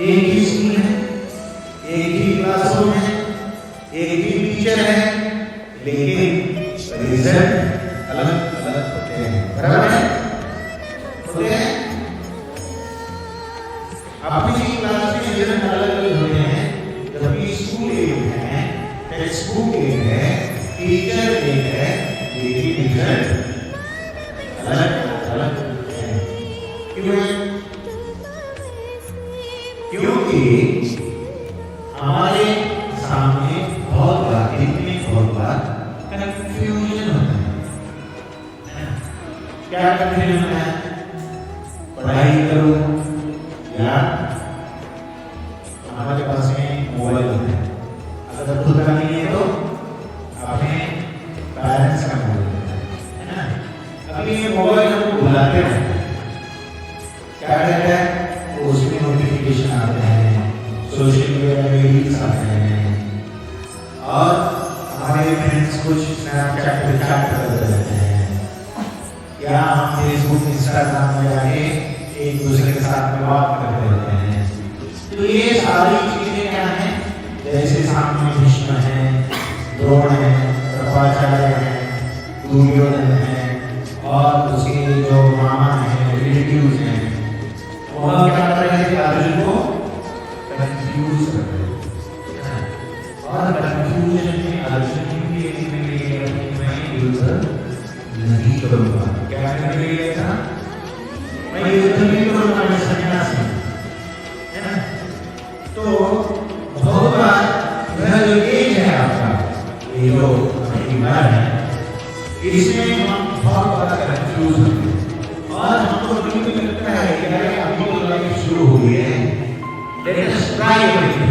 एक ही स्कूल है, एक ही क्लासरूम है, एक ही टीचर है, टेक्स्ट बुक एक है, टीचर एक है, लेकिन रिजल्ट अलग अलग है। क्यों है? क्योंकि हमारे सामने बहुत बार कंफ्यूजन होता है। क्या कंफ्यूजन होता है? पढ़ाई करो या हमारे पास में मोबाइल होता है, अगर खुद का नहीं है तो अपने पेरेंट्स का मोबाइल है ना। अभी ये मोबाइल हमको बुलाते हैं, क्या कहते हैं? उसमें नोटिफिकेशन आते हैं, सोशल मीडिया में रील्स आते हैं, और हमारे फ्रेंड्स कुछ स्नैपचैट पे चैट करते रहते हैं, या हम फेसबुक इंस्टाग्राम में जाके एक दूसरे के साथ में बात करते रहते हैं। तो ये सारी चीजें क्या हैं? जैसे सामने भीष्म है, द्रोण है, कृपाचार्य है, दुर्योधन है, और उसके जो मामा है, रिलेटिव्स हैं, वह क्या कर रहे थे? अर्जुन को कंफ्यूज कर रहे थे, और कंफ्यूजन में अर्जुन भी मैं युद्ध नहीं करूंगा। क्या करने के लिए था? मैं युद्ध नहीं करूंगा, मैं सन्यास हूं, है ना। तो बहुत बार यह जो एज है आपका, ये जो परिवार है, इसमें हम बहुत बार कंफ्यूज होते हैं, और हमको कभी लगता है कि अरे अभी तो लाइफ शुरू हुई है, लेट अस ट्राई करेंगे,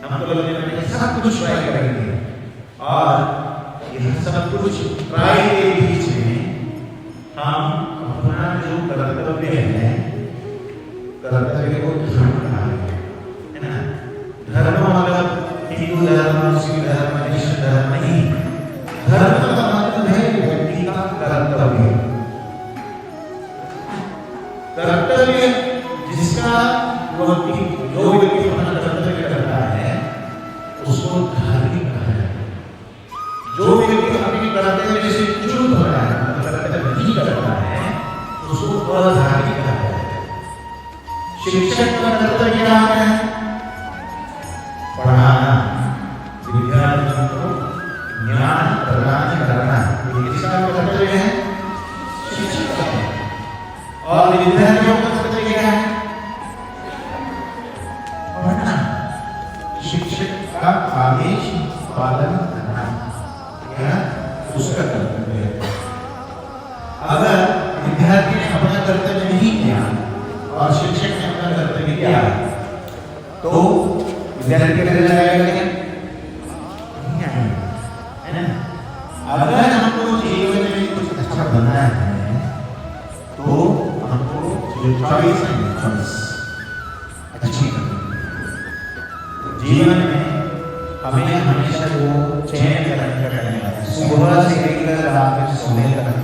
हमको लगता है सब कुछ ट्राई करेंगे, और यह सब कुछ ट्राई के बीच में हम अपना जो कर्तव्य है, कर्तव्य को धर्म कहा है ना। धर्म मतलब हिंदू धर्म, मुस्लिम धर्म, क्रिश्चियन धर्म नहीं। धर्म का मतलब है व्यक्ति का कर्तव्य। कर्तव्य जिसका व्यक्ति जो व्यक्ति अपना कर्तव्य करता है उसको धार्मिक कहा जाता है। जो व्यक्ति अपने कर्तव्य से चूक होता है, कर्तव्य नहीं करता है, उसको अधार्मिक कहा जाता है। शिक्षक का कर्तव्य क्या है? पढ़ाना, विद्यार्थियों को ज्ञान प्रदान करना, ये किसका कर्तव्य है? शिक्षक का। और विद्यार्थियों का कर्तव्य क्या है? पढ़ना। शिक्षक का आदेश पालन करना, यह उसका कर्तव्य है। अगर विद्यार्थी ने अपना कर्तव्य नहीं किया और शिक्षक ने अपना कर्तव्य किया, तो विद्यार्थी के लिए लगाएगा क्या? नहीं आएगा, है ना। अगर हमको जीवन में कुछ अच्छा बनना है, तो हमको जो चॉइस है, चॉइस अच्छी करनी है। जीवन में हमें हमेशा वो चयन करने का टाइम है, सुबह से लेकर रात में सोने तक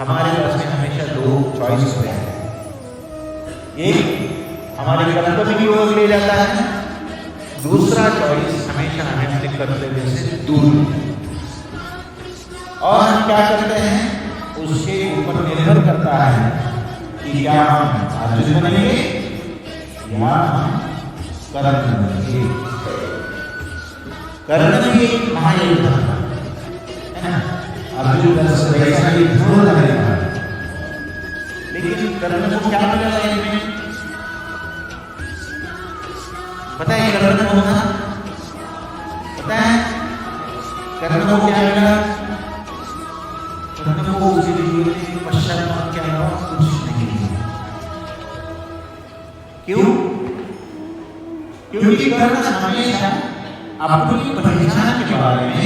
हमारे पास में हमेशा दो चॉइस होते हैं। एक हमारे कर्तव्य की ओर ले जाता है, दूसरा चॉइस हमेशा हमें अपने कर्तव्य से दूर लेता है। और हम क्या करते हैं? उसके ऊपर निर्भर करता है कि क्या हम अर्जुन बनेंगे या हम कर्ण बनेंगे। कर्ण भी एक महायोद्धा था, है ना। अर्जुन वैसा ही था, लेकिन कर्ण को क्या मिला इनमें? पता है कर्ण को था? पता है कर्ण को क्या मिला? कर्ण को उसी जीवन में पश्चाताप के अलावा कुछ नहीं मिला। क्यों? क्योंकि कर्ण हमेशा अपनी पहचान के बारे में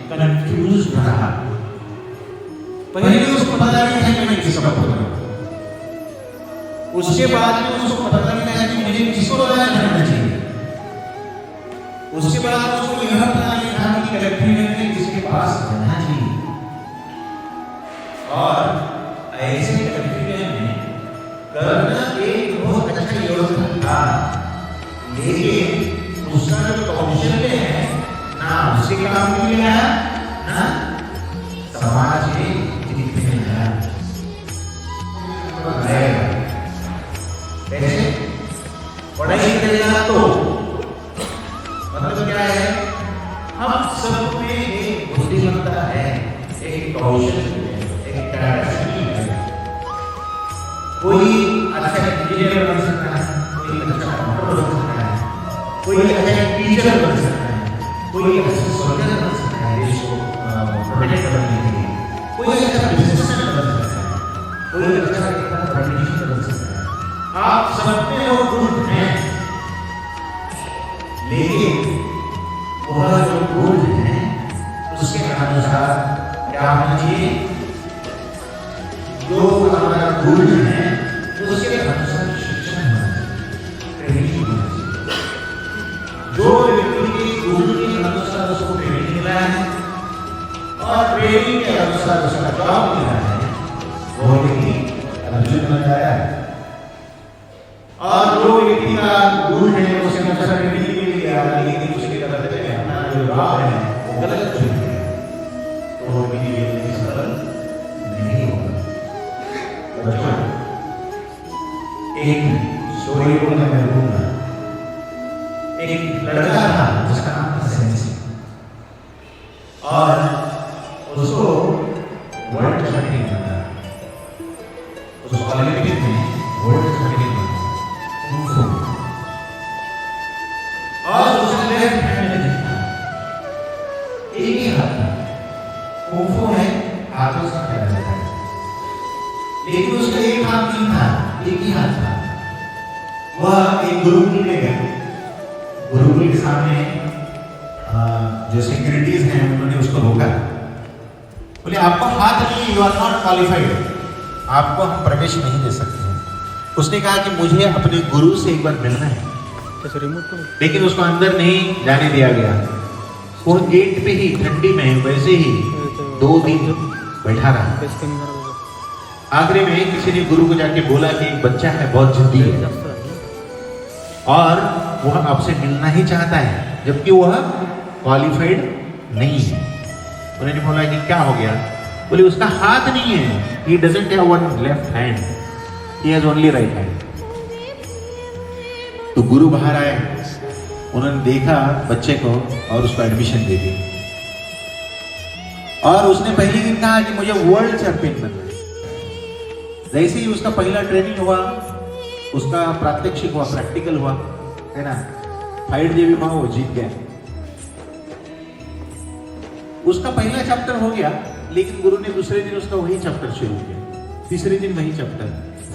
कंफ्यूज रहा। पहले उसको पता नहीं था कि मैं किसका पुत्र हूं, उसके बाद में उसको पता नहीं था कि मुझे किसको राजा बनना चाहिए, उसके बाद उसको यह पता नहीं था कि कंफ्यूजन में किसके पास रहना चाहिए। और ऐसे कंफ्यूजन में कर्ण एक बहुत अच्छा योद्धा था, लेकिन उसका जो कौशल्य है ना उसके काम में मिला ना समाज के हित में मिला। कैसे? पढ़ाई करेगा तो मतलब क्या है? हम सब में एक बुद्धिमत्ता है, एक कौशल है, एक कैपेसिटी है। कोई अच्छा इंजीनियर बन सकता है, कोई अच्छा डॉक्टर बन सकता है, कोई अच्छा टीचर बन सकता है, कोई अच्छा सोल्जर बन सकता है देश को प्रोटेक्ट करने के लिए, कोई अच्छा बिजनेसमैन बन सकता है, कोई अच्छा पॉलिटिशियन बन सकता है। आप सब में वो गुण हैं, लेकिन वह जो गुण है उसके अनुसार क्या होना चाहिए? जो हमारा गुण है उसके अनुसार शिक्षण होना चाहिए, ट्रेनिंग होना चाहिए। जो व्यक्ति के गुण के अनुसार उसको ट्रेनिंग मिला है और ट्रेनिंग के अनुसार उसका जॉब मिला है, वो व्यक्ति अर्जुन बन जाता है। और जो व्यक्ति का गुण है उसके अनुसार ट्रेनिंग मिल गया लेकिन उसके कर्तव्य में अपना जो जॉब है वो गलत चुन गया, तो वो व्यक्ति सफल नहीं होगा। बच्चों, एक स्टोरी को मैं कहूँगा। एक लड़का था जिसका नाम था सेंसी, और उसको वर्ल्ड चैंपियन बनना था। उसको ओलंपिक में वर्ल्ड चैंपियन बनना था। और उसने लेफ्ट हैंड में देखा, एक ही हाथ था। कुंफू है हाथों से खेला जाता है, लेकिन उसका एक हाथ नहीं था, एक ही हाथ था। वह एक गुरुकुल में गया। गुरुकुल के सामने जो सिक्योरिटीज हैं उन्होंने उसको रोका, बोले आपको हाथ नहीं, यू आर नॉट क्वालिफाइड, आपको हम प्रवेश नहीं दे सकते हैं। उसने कहा कि मुझे अपने गुरु से एक बार मिलना है, लेकिन उसको अंदर नहीं जाने दिया गया। वो गेट पे ही ठंडी में वैसे ही 2 दिन बैठा रहा। आखिरी में किसी ने गुरु को जाके बोला कि एक बच्चा है बहुत जिद्दी है और वह आपसे मिलना ही चाहता है, जबकि वह क्वालिफाइड नहीं है। उन्होंने बोला कि क्या हो गया? बोले उसका हाथ नहीं है, he doesn't have one left hand, he has only right hand। तो गुरु बाहर आए, उन्होंने देखा बच्चे को और उसको एडमिशन दे दिया। और उसने पहले दिन कहा कि मुझे वर्ल्ड चैंपियन बनना है। जैसे ही उसका पहला ट्रेनिंग हुआ, उसका प्रात्यक्षिक हुआ, प्रैक्टिकल हुआ, है ना, फाइट जो भी हुआ वो जीत गया। उसका पहला चैप्टर हो गया, लेकिन गुरु ने दूसरे दिन उसका वही चैप्टर शुरू किया, तीसरे दिन वही चैप्टर।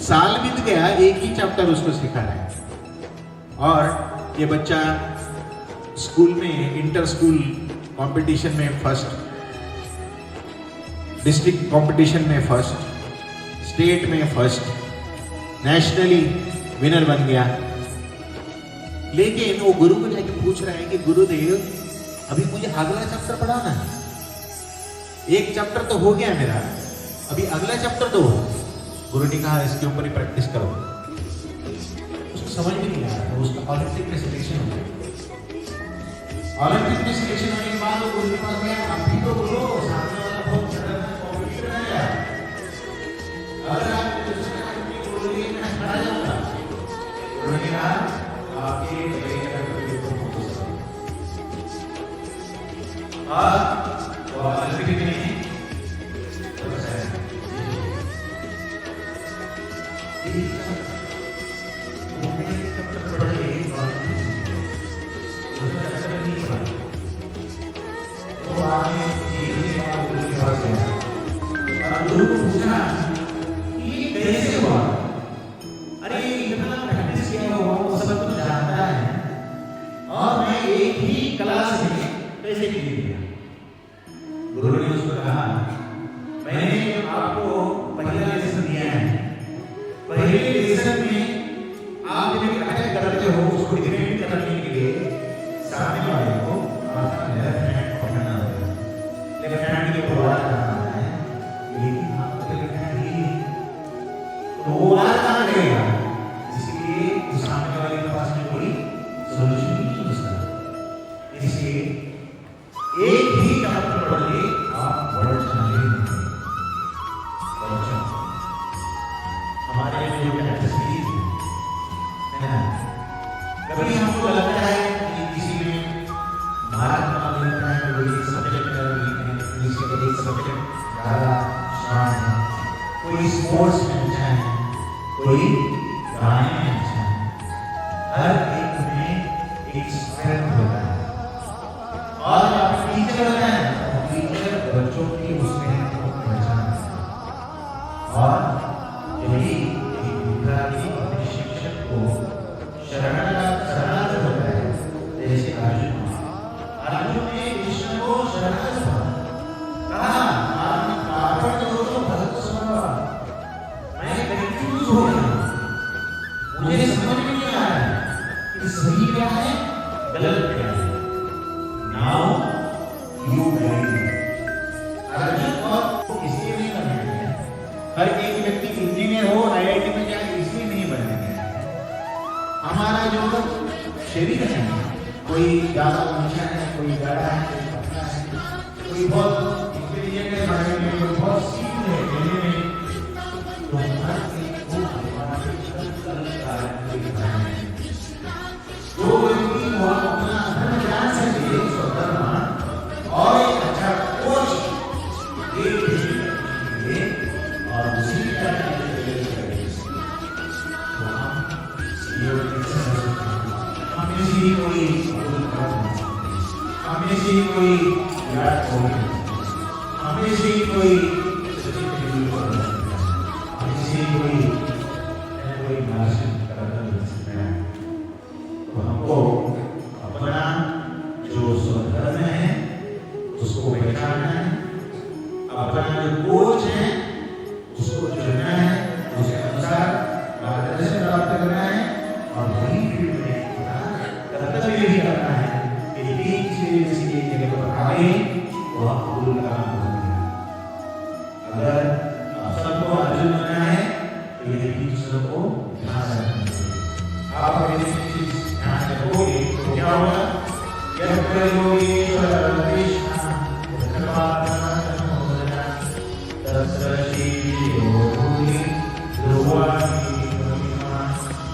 साल बीत गया, एक ही चैप्टर उसको सिखा रहा है। और ये बच्चा स्कूल में इंटर स्कूल कंपटीशन में फर्स्ट, डिस्ट्रिक्ट कंपटीशन में फर्स्ट, स्टेट में फर्स्ट, नेशनली विनर बन गया। लेकिन वो गुरु को जाके पूछ रहा है कि गुरुदेव अभी मुझे अगला चैप्टर पढ़ाना है, एक चैप्टर तो हो गया मेरा, अभी अगला चैप्टर तो हो। गुरु ने कहा इसके ऊपर ही प्रैक्टिस करो। उसको समझ में नहीं आ रहा था। उसका ओलंपिक में सिलेक्शन हो गया। ओलंपिक में सिलेक्शन होने के बाद वो गुरु के पास गया, आप भी तो बोलो, सामने वाला बहुत खतरनाक कॉम्पिटिटर है, अगर आप दूसरे आदमी को बोलोगे मैं हरा जाऊंगा। गुरु ने कहा आपके ओलंपिक में गुरु को पूछा ये कैसे हुआ? अरे इतना प्रैक्टिस किया हुआ वो सब कुछ जानता है और मैं एक ही क्लास में कैसे जीत गया? गुरु ने उसको कहा मैंने आपको पहला लेसन दिया है, पहले लेसन में आप जब अटैक करते हो उसको डिफेंड करने के लिए सामने वाले को आपका लेफ्ट हैंड पकड़ना होता है, लेफ्ट हैंड के ऊपर वार करना होता है, लेकिन आपका लेफ्ट हैंड ही तो वो वार कहाँ करेगा? इसलिए उस सामने वाले के पास में कोई सोल्यूशन नहीं हो सकता। इसलिए एक ही चैप्टर पढ़ के आप वर्ल्ड चैंपियन बन। हमारे जो कैपेसिटीज है ना, कभी हमको लगता है कि किसी में कोई स्पोर्ट्स में अच्छा है, कोई गाने में अच्छा है। हर एक में एक स्ट्रेंथ होता है। और आप टीचर होता है तो टीचर बच्चों की उसमें पहचान है। और यही एक विद्यार्थी अपने शिक्षक को शरणागत होता है। जैसे अर्जुन ने कृष्ण को शरणागत कहा, मैं कंफ्यूज हो गया, मुझे समझ में नहीं आ रहा कि सही क्या है गलत क्या है। Now you guide me. Arjun और इसलिए नहीं बनना है, हर एक व्यक्ति इंजीनियर हो आईआईटी में जाए इसलिए नहीं बनना है। हमारा जो शरीर है, कोई ज्यादा ऊंचा है, कोई बड़ा है, कोई पतला है, कोई बहुत इंटेलिजेंट है पढ़ने में, कोई बहुत सीख है खेलने में, तो हर एक को हमारे जो व्यक्ति वह अपना धर्म जान सके स्वधर्म और एक अच्छा कोच एक भेजिए और उसी तरह तो हम किसी कोई हमें से कोई विराट कोहली, हमें से कोई सचिन तेंदुलकर, हमें से कोई नासिर करना। तो हमको अपना जो स्वधर्म है उसको पहचानना है, अपना जो कोच है उसको चुनना है, उसके अनुसार मार्गदर्शन प्राप्त करना है और वही फील्ड में कर्तव्य भी करना है। किसी जगह पर आए तो आप भूल का काम करेंगे। अगर आप सबको अर्जुन बनना है तो ये चीजों को ध्यान रखना चाहिए। आप अगर ये चीज ध्यान रखोगे तो क्या होगा? यत्र योगेश्वर कृष्ण तत्र श्रीयोगी ध्रुवाणी महिमा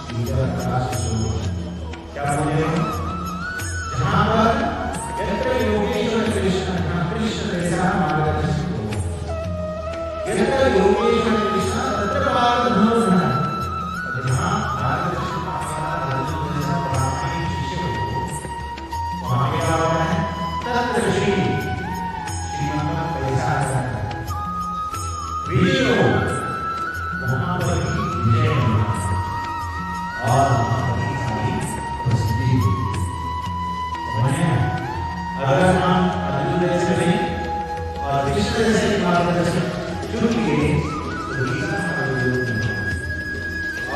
विदर्भासु। क्या बोले? जहाँ पर यत्र योगेश्वर कृष्ण, कृष्ण जैसा मार्गदर्शन हो, यत्र योगेश्वर कृष्ण तत्र मार्गदर्शन। जहाँ मार्गदर्शन अर्जुन जैसा प्रामाणिक शिष्य हो, वहाँ क्या होता है? तत्र श्रीमंत पैसा आता है, विजय हो, वहाँ पर ही विजय होना और वहाँ पर ही सारी प्रसिद्धि हो। अगर हम अर्जुन जैसे नहीं और कृष्ण जैसे मार्गदर्शन चुन लिए तो गीता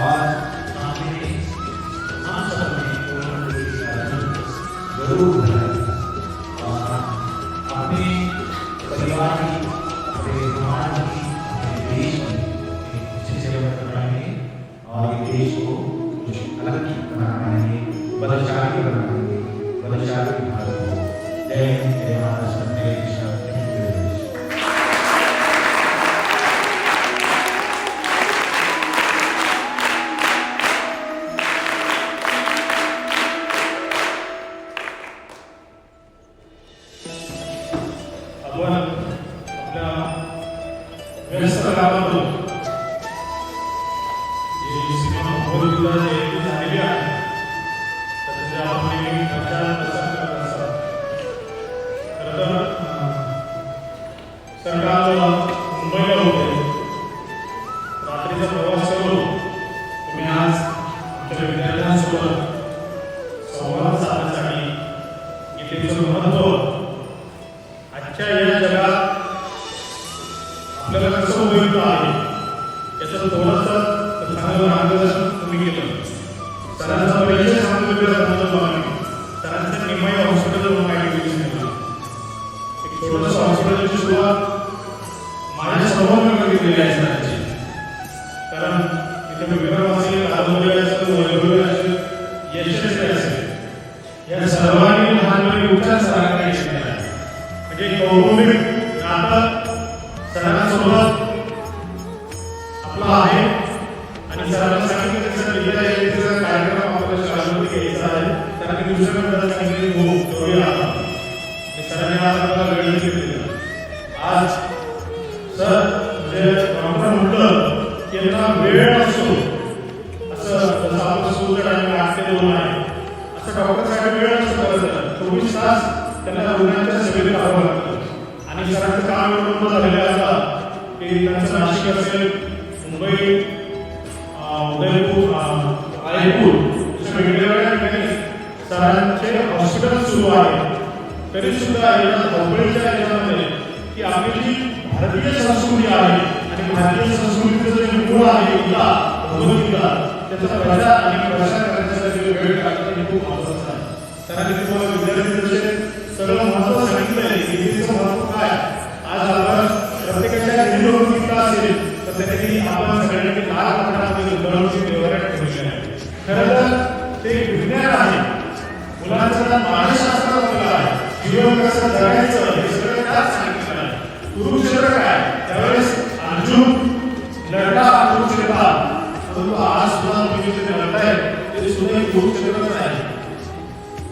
और हम सब में कोई अर्जुन जरूर है। और अपने परिवार की, अपने समाज की, अपने देश की अच्छी सेवा कराएंगे और ये देश को कुछ अलग बना पाएंगे, बलशाली बना पाएंगे, बलशाली भारत को। जय हिंद, जय महाराष्ट्र, जय कृष्ण, जय देश। आपण आपल्या व्यस्त कामातून जी सीमा भौगोलिकता जी झालेली आहे त्याच्या आपण प्रचार प्रसार करत असतात. खरं तर सरकार मुंबईला होते, रात्रीचा प्रवास करून तुम्ही आज आमच्या विद्यार्थ्यांसोबत संवाद साधण्यासाठी गीतेचं महत्त्व आजच्या या जगात आपल्याला कसं उपयुक्त आहे याचं थोडंसं चांगलं मार्गदर्शन तुम्ही केलं. सरांचा परिचय सांगितलं आम्ही, सरांच्या निम्मय हॉस्पिटल माहिती दिली. एक छोटंसं हॉस्पिटलची सुरुवात माझ्या समोर केलेली आहे सरांची. कारण इथे विक्रमासी कादंबरी असेल, वैभवी असेल, यशस्वी असेल, या सर्वांनी लहानपणी उपचार सरांकडे केलेला आहे. म्हणजे कौटुंबिक नातं सरांसोबत आपलं आहे. आणि सरांना सांगितलं की सर गीता जयंतीचा कार्यक्रम आपल्या शाळेमध्ये घ्यायचा आहे, तर मी दुसऱ्याकडे सांगितले हो करूया. सरांनी आज आपल्याला वेळ दिलेला. आज सर म्हणजे डॉक्टर म्हटलं 24 तास त्यांना रुग्णांच्या सेवेत राहावं लागतं आणि सरांचं काम एवढं झालेलं असतं की त्यांचं नाशिक असेल, मुंबई, उदयपूर, रायपूर अशा वेगवेगळ्या ठिकाणी सरांचे हॉस्पिटल सुरू आहे. तरी सुद्धा या धावपळीच्या याच्यामध्ये की आपली जी भारतीय संस्कृती आहे आणि भारतीय संस्कृतीचं जे मूळ आहे गीता, भगवद्गीता, त्याचा प्रचार आणि प्रसार करण्यासाठी वेळ काढणं हे खूप महत्त्वाचं आहे. सरांनी तुम्हाला विद्यार्थी दशेत सगळं महत्त्व सांगितलंय की गीतेचं महत्त्व काय. आज आपण प्रत्येकाच्या हिंदू गीता असेल तर त्यांनी आपण सगळ्यांनी लाल पठारामध्ये उतरवण्याची देवरात ठेवली आहे. खरं तर ते विज्ञान आहे, मुलांचा मानसशास्त्र मुलं आहे, जीवन कसं जगायचं हे सगळं त्यात सांगितलं आहे. कुरुक्षेत्र काय, त्यावेळेस अर्जुन लढला कुरुक्षेत्रात, परंतु आज सुद्धा तुम्ही जे लढताय ते सुद्धा एक कुरुक्षेत्रच आहे.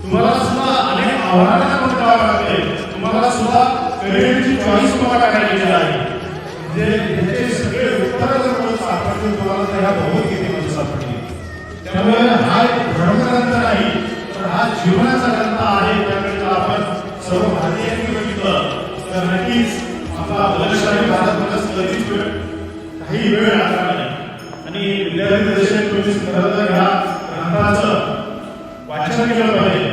तुम्हाला सुद्धा अनेक आव्हानांना तोंड द्यावं लागते. तुम्हाला सुद्धा करिअरची चॉईस तुम्हाला करायची आहे. म्हणजे याचे सगळे उत्तर जर सापडतील तुम्हाला तर ह्या भगवद्गीतेमध्ये सापडतील. त्यामुळे हा एक धर्मग्रंथ नाही तर हा जीवनाचा ग्रंथ आहे. त्याकडे आपण सर्व भारतीयांनी बघितलं तर नक्कीच आपला बलशाली भारत मला कधीच काही वेळ लागणार नाही. आणि विद्यार्थी दशेत तुम्ही खरं तर ह्या ग्रंथाचं वाचन केलं पाहिजे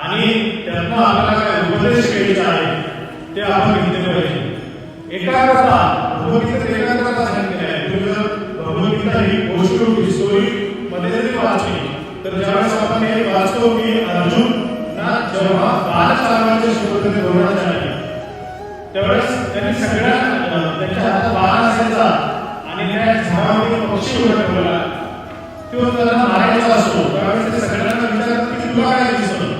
आणि त्यातनं आपल्याला काय उपदेश घ्यायचा आहे ते आपण घेतले पाहिजे. एकाग्रता, भगवद्गीतेत एकाग्रता सांगितली आहे. तुम्ही जर भगवद्गीता ही गोष्ट हिस्टोरी मध्ये जरी वाचली तर ज्यावेळेस आपण हे वाचतो की अर्जुन ना जेव्हा बाण चालवायचे शोधते धोरणाचे आहे त्यावेळेस त्यांनी सगळ्या त्यांच्या हातात बाण असायचा आणि त्या झाडावरील पक्षी उडत ठेवला किंवा त्यांना मारायचा असतो त्यावेळेस ते सगळ्यांना विचारतात की तुला काय दिसतं.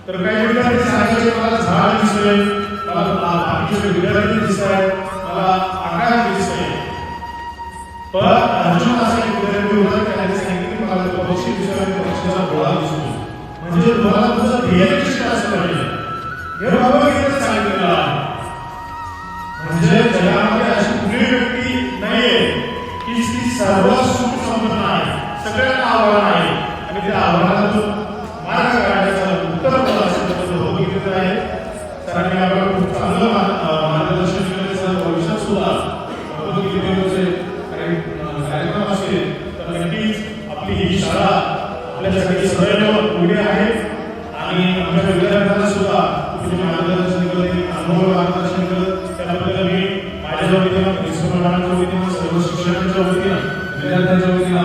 तर काही विद्यार्थी सांगायचे मला झाड दिसतंय, मला बाकीचे विद्यार्थी दिसत आहेत, मला आकाश दिसतंय. पण अर्जुन असा एक विद्यार्थी होता त्याने सांगितलं की मला पक्षी दिसतोय, पक्षाचा गोळा दिसतो. म्हणजे तुम्हाला तुझं ध्येय निश्चित असलं पाहिजे. हे भगवद्गीतेत सांगितलेलं आहे. म्हणजे जगामध्ये अशी कुठली व्यक्ती नाहीये की ती सर्व सुख संपन्न आहे, सगळ्यांना आव्हान आहे आणि त्या आव्हानातून मार्ग काढण्याचं उत्तर भगवद्गीतेत आहे. सरांनी आपल्याला खूप चांगलं मार्गदर्शन केलं. भविष्यात सुद्धा भगवद्गीतेचे कार्यक्रम असेल तर नक्कीच आपली ही शाळा आपल्यासाठी सदैव उभी आहे आणि आमच्या विद्यार्थ्यांना सुद्धा तुम्ही मार्गदर्शन केलं, अनुभव मार्गदर्शन केलं त्याबद्दल मी माझ्या वतीनं, प्रिन्सिपल मॅडमच्या वतीनं, सर्व शिक्षकांच्या वतीनं, विद्यार्थ्यांच्या वतीनं